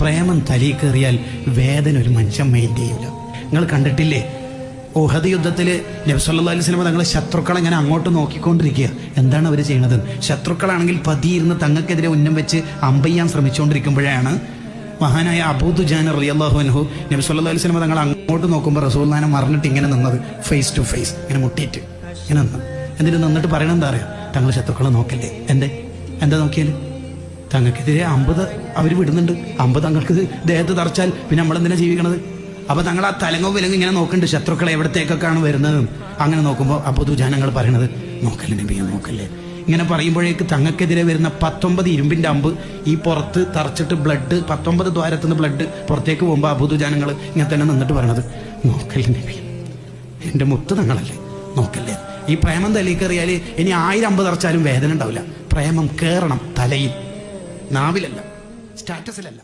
പ്രേമം തലയിൽ കയറിയാൽ വേദന ഒരു മനുഷ്യൻ മെയിൻ ചെയ്യൂല. നിങ്ങൾ കണ്ടിട്ടില്ലേ, ഉഹദ് യുദ്ധത്തിൽ നബി സല്ലല്ലാഹു അലൈഹി വസല്ലം തങ്ങളെ ശത്രുക്കളെ ഇങ്ങനെ അങ്ങോട്ട് നോക്കിക്കൊണ്ടിരിക്കുക. എന്താണ് അവർ ചെയ്യുന്നത്? ശത്രുക്കളാണെങ്കിൽ പതിയിരുന്ന് തങ്ങൾക്കെതിരെ ഉന്നം വെച്ച് അമ്പയ്യാൻ ശ്രമിച്ചുകൊണ്ടിരിക്കുമ്പോഴാണ് മഹാനായ അബൂ ദുജാന റളിയല്ലാഹു അൻഹു നബി സല്ലല്ലാഹു അലൈഹി വസല്ലം തങ്ങൾ അങ്ങോട്ട് നോക്കുമ്പോൾ റസൂലുള്ളാഹിനെ മറന്നിട്ട് ഇങ്ങനെ നിന്നത്, ഫേസ് ടു ഫേസ് ഇങ്ങനെ മുട്ടിയിട്ട് ഇങ്ങനെ നിന്ന്. എന്നിട്ട് നിന്നിട്ട് പറയണം എന്താ അറിയാം, തങ്ങൾ ശത്രുക്കളെ നോക്കല്ലേ. എന്താ നോക്കിയാൽ തങ്ങൾക്കെതിരെ അമ്പത് അവർ വിടുന്നുണ്ട്. അമ്പത് തങ്ങൾക്ക് ദേഹത്ത് തറച്ചാൽ പിന്നെ നമ്മളെന്തിനാ ജീവിക്കണത്? അപ്പോൾ തങ്ങൾ ആ തലങ്ങോ വിലങ്ങോ ഇങ്ങനെ നോക്കുന്നുണ്ട്, ശത്രുക്കളെ എവിടത്തേക്കൊക്കെയാണ് വരുന്നത്. അങ്ങനെ നോക്കുമ്പോൾ അബൂ ദുജാനങ്ങൾ പറയണത്, നോക്കല്ലേ നബിയെ നോക്കല്ലേ. ഇങ്ങനെ പറയുമ്പോഴേക്ക് തങ്ങൾക്കെതിരെ വരുന്ന 19 ഇരുമ്പിൻ്റെ അമ്പ് ഈ പുറത്ത് തറച്ചിട്ട് ബ്ലഡ് 19 ദ്വാരത്തുനിന്ന് ബ്ലഡ് പുറത്തേക്ക് പോകുമ്പോൾ അബൂ ദുജാനങ്ങൾ ഇങ്ങനെ തന്നെ നിന്നിട്ട് പറയണത്, നോക്കല്ലേ നബി, എൻ്റെ മുത്ത് തങ്ങളല്ലേ, നോക്കല്ലേ. ഈ പ്രേമം തലയിൽ കയറിയാൽ ഇനി 1000 അമ്പ് തറച്ചാലും വേദന ഉണ്ടാവില്ല. പ്രേമം കയറണം തലയിൽ, നാവിലല്ല, സ്റ്റാറ്റസിലല്ല.